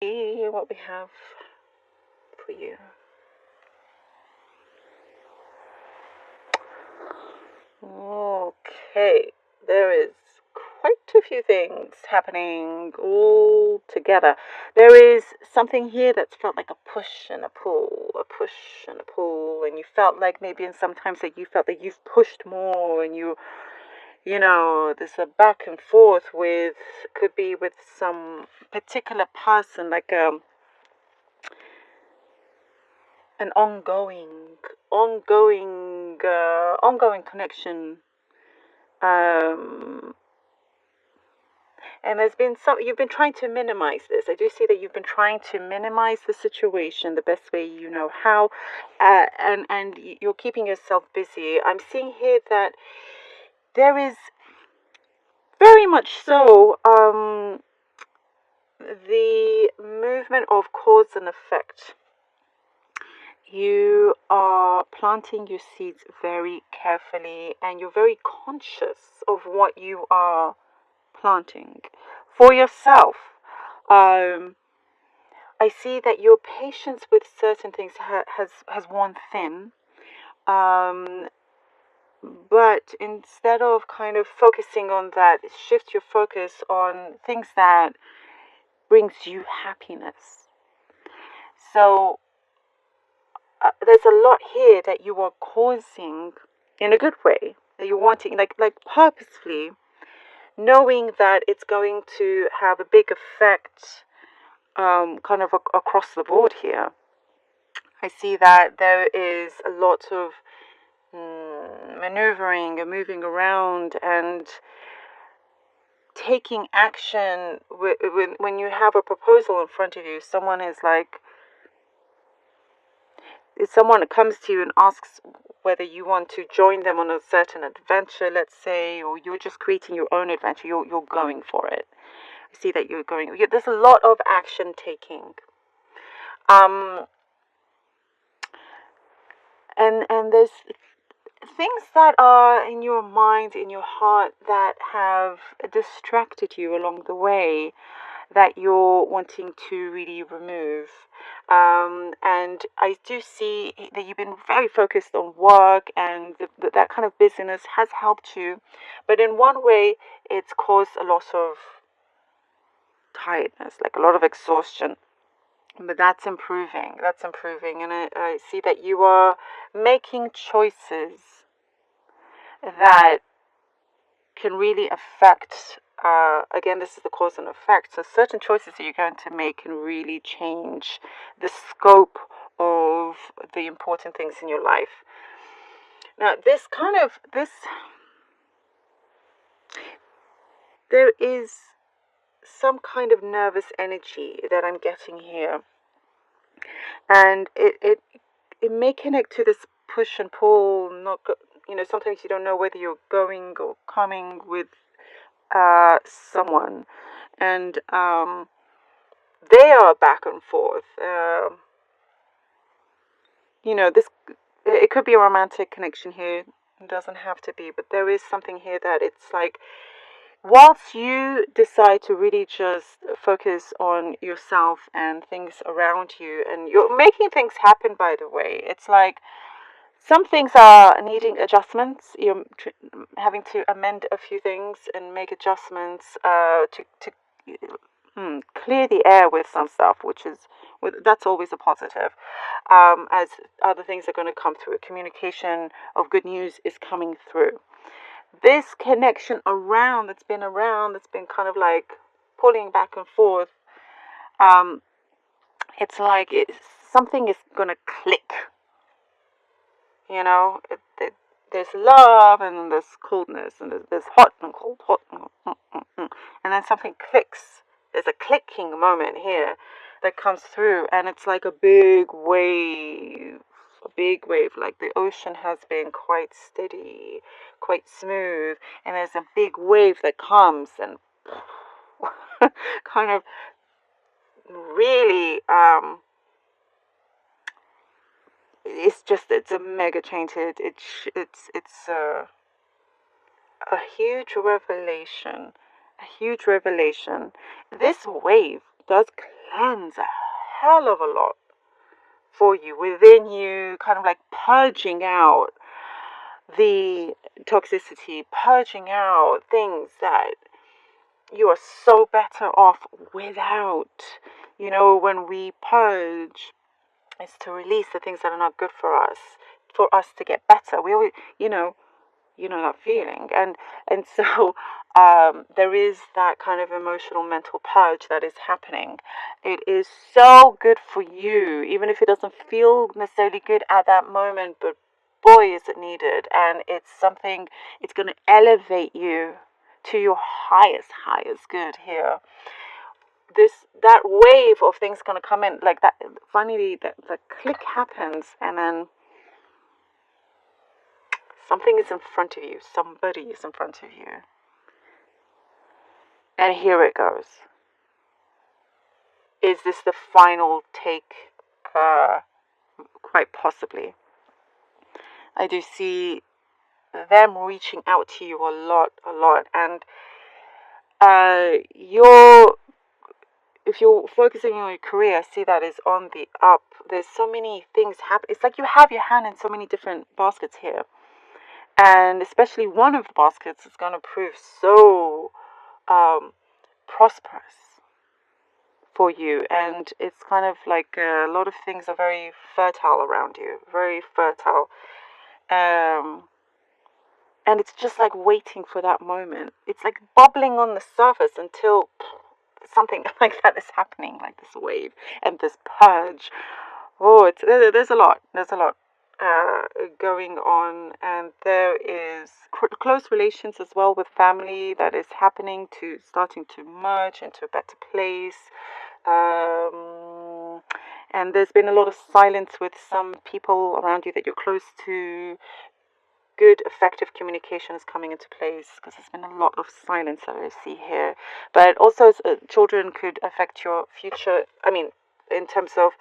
See what we have for you. Okay, there is quite a few things happening all together. There is something here that's felt like a push and a pull, a push and a pull, and you felt like maybe in sometimes that you felt that you've pushed more, and there's a back and forth with, could be with some particular person, like an ongoing connection. Um, and there's been you've been trying to minimize this. I do see that you've been trying to minimize the situation the best way you know how, and you're keeping yourself busy. I'm seeing here that there is very much so the movement of cause and effect. You are planting your seeds very carefully, and you're very conscious of what you are planting for yourself. I see that your patience with certain things has worn thin. But instead of kind of focusing on that, shift your focus on things that brings you happiness. So there's a lot here that you are causing in a good way, that you're wanting, like purposefully, knowing that it's going to have a big effect, kind of across the board here. I see that there is a lot of maneuvering and moving around and taking action. When you have a proposal in front of you, someone is like, if someone comes to you and asks whether you want to join them on a certain adventure, let's say, or you're just creating your own adventure, you're going for it. I see that you're going. There's a lot of action taking. And there's things that are in your mind, in your heart, that have distracted you along the way, that you're wanting to really remove. And I do see that you've been very focused on work, and that kind of busyness has helped you. But in one way, it's caused a lot of tiredness, like a lot of exhaustion. But that's improving. That's improving. And I see that you are making choices that can really affect, again, this is the cause and effect. So certain choices that you're going to make can really change the scope of the important things in your life. Now, there is some kind of nervous energy that I'm getting here. And it may connect to this push and pull, sometimes you don't know whether you're going or coming with someone, and they are back and forth. This, it could be a romantic connection here. It doesn't have to be, but there is something here that it's like, whilst you decide to really just focus on yourself and things around you, and you're making things happen, by the way, it's like some things are needing adjustments. You're having to amend a few things and make adjustments to clear the air with some stuff, that's always a positive. As other things are going to come through, communication of good news is coming through. This connection that's been kind of like pulling back and forth. It's like something is going to click. There's love, and there's coldness, and there's hot and cold, and then something clicks. There's a clicking moment here that comes through, and it's like a big wave. Like the ocean has been quite steady, quite smooth, and there's a big wave that comes and kind of really it's a mega change. It's a huge revelation. This wave does cleanse a hell of a lot for you, within you, kind of like purging out the toxicity, purging out things that you are so better off without. You know, when we purge, it's to release the things that are not good for us to get better. We always, you know that feeling, and so there is that kind of emotional mental purge that is happening. It is so good for you, even if it doesn't feel necessarily good at that moment, but boy is it needed, and it's something, it's going to elevate you to your highest good here. That wave of things going to come in, like that, finally the click happens, and then something is in front of you, somebody is in front of you, and here it goes. Is this the final take? Quite possibly. I do see them reaching out to you a lot, and if you're focusing on your career, I see that is on the up. There's so many things happen. It's like you have your hand in so many different baskets here, and especially one of the baskets is going to prove so prosperous for you, and it's kind of like a lot of things are very fertile around you, very fertile, and it's just like waiting for that moment. It's like bubbling on the surface until something like that is happening, like this wave and this purge. Oh, there's a lot going on, and there is close relations as well with family that is happening, to starting to merge into a better place. And there's been a lot of silence with some people around you that you're close to. Good, effective communication is coming into place, because there's been a lot of silence that I see here. But also, children could affect your future. I mean, in terms of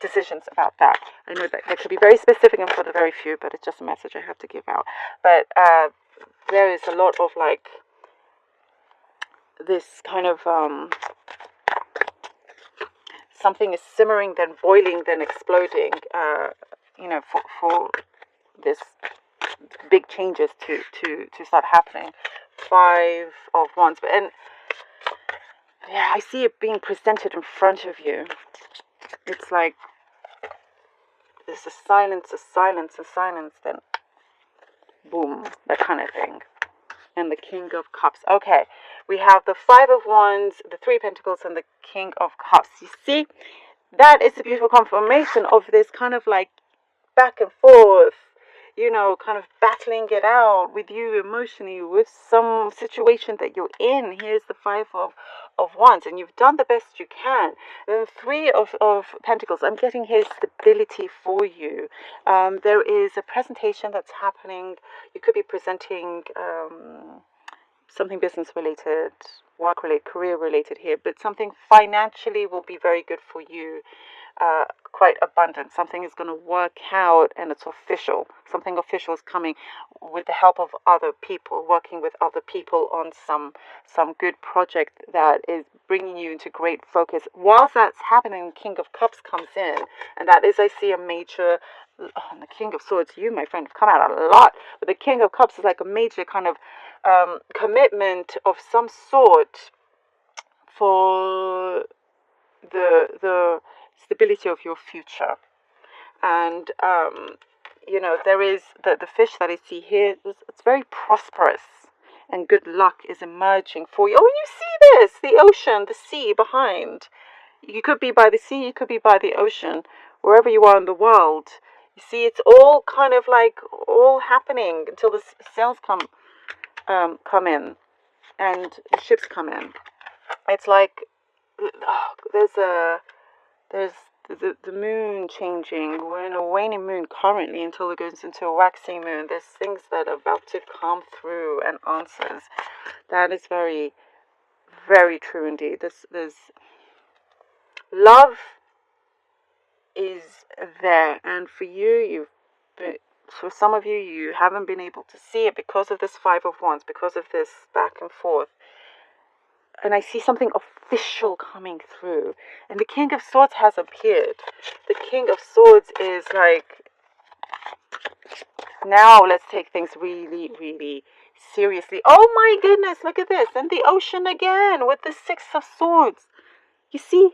decisions about that. I know that could be very specific and for the very few, but it's just a message I have to give out. But there is a lot of like this kind of something is simmering, then boiling, then exploding. For this big changes to start happening. 5 of Wands, and yeah, I see it being presented in front of you. It's like there's a silence, then boom, that kind of thing. And the King of Cups. Okay, we have the 5 of Wands, the 3 of Pentacles, and the King of Cups. You see, that is a beautiful confirmation of this kind of like back and forth, kind of battling it out with you emotionally, with some situation that you're in. Here's the 5 of Wands, and you've done the best you can. Then 3 of Pentacles, I'm getting here stability for you. There is a presentation that's happening. You could be presenting something business related, work related, career related here, but something financially will be very good for you. Quite abundant. Something is going to work out, and it's official. Something official is coming with the help of other people, working with other people on some good project that is bringing you into great focus. Whilst that's happening, King of Cups comes in, and that is, I see a major, the King of Swords, you, my friend, have come out a lot, but the King of Cups is like a major kind of commitment of some sort for the stability of your future. And there is the fish that I see here. It's very prosperous, and good luck is emerging for you. Oh, you see this, the ocean, the sea behind. You could be by the sea, you could be by the ocean, wherever you are in the world. You see, it's all kind of like all happening until the sails come in, and the ships come in. It's like there's the moon changing. We're in a waning moon currently until it goes into a waxing moon. There's things that are about to come through, and answers. That is very, very true indeed. There's love is there, and for you, for some of you, you haven't been able to see it because of this 5 of Wands, because of this back and forth. and I see something official coming through. And the King of Swords has appeared. The King of Swords is like, now let's take things really, really seriously. Oh my goodness, look at this. And the ocean again with the Six of Swords. You see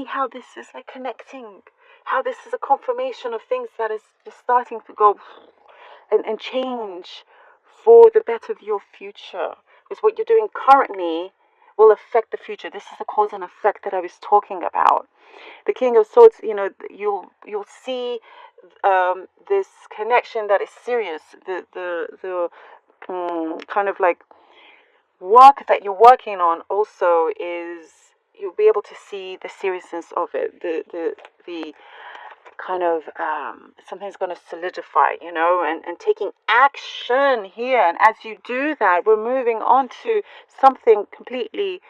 how this is like connecting, how this is a confirmation of things that is just starting to go and change for the better of your future. Because what you're doing currently will affect the future. This is the cause and effect that I was talking about. The King of Swords, you'll see this connection that is serious. The kind of like work that you're working on also is, you'll be able to see the seriousness of it. The kind of something's going to solidify, and taking action here. And as you do that, we're moving on to something completely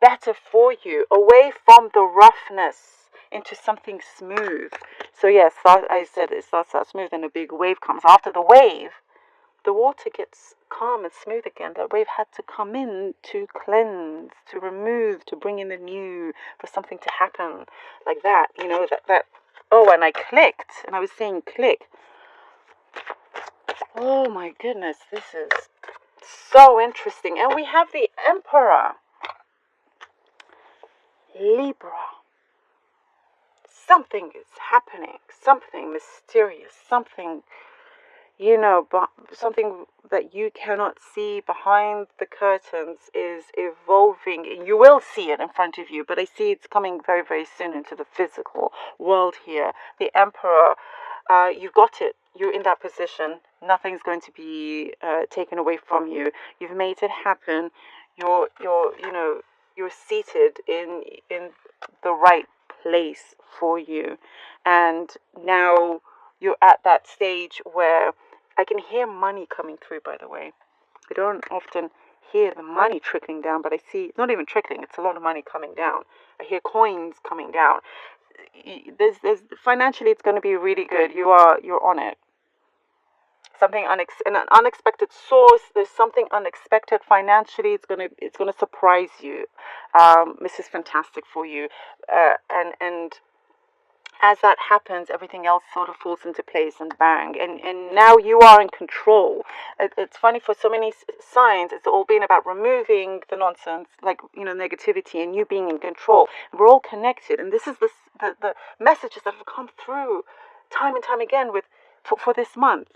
better for you, away from the roughness into something smooth. So yes, I said it starts out smooth and a big wave comes. After the wave, the water gets calm and smooth again. That wave had to come in to cleanse, to remove, to bring in the new, for something to happen like that. That. Oh, and I clicked, and I was saying click. Oh my goodness, this is so interesting. And we have the Emperor. Libra. Something is happening, something mysterious, something, something that you cannot see behind the curtains is evolving. You will see it in front of you, but I see it's coming very, very soon into the physical world here. The Emperor, you've got it. You're in that position. Nothing's going to be taken away from you. You've made it happen. You're seated in the right place for you, and now you're at that stage where I can hear money coming through. By the way, I don't often hear the money trickling down, but I see it's not even trickling, it's a lot of money coming down. I hear coins coming down. There's financially, it's going to be really good. You're on it. Something an unexpected source. There's something unexpected financially. It's gonna surprise you. This is fantastic for you, and as that happens, everything else sort of falls into place and bang, and now you are in control. It's funny, for so many signs, it's all been about removing the nonsense, like negativity, and you being in control. We're all connected, and this is the messages that have come through time and time again for this month.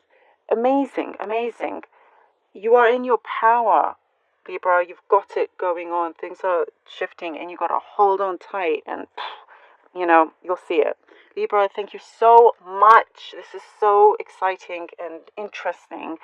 Amazing, amazing. You are in your power, Libra. You've got it going on. Things are shifting, and you got to hold on tight, and you'll see it. Libra, thank you so much. This is so exciting and interesting.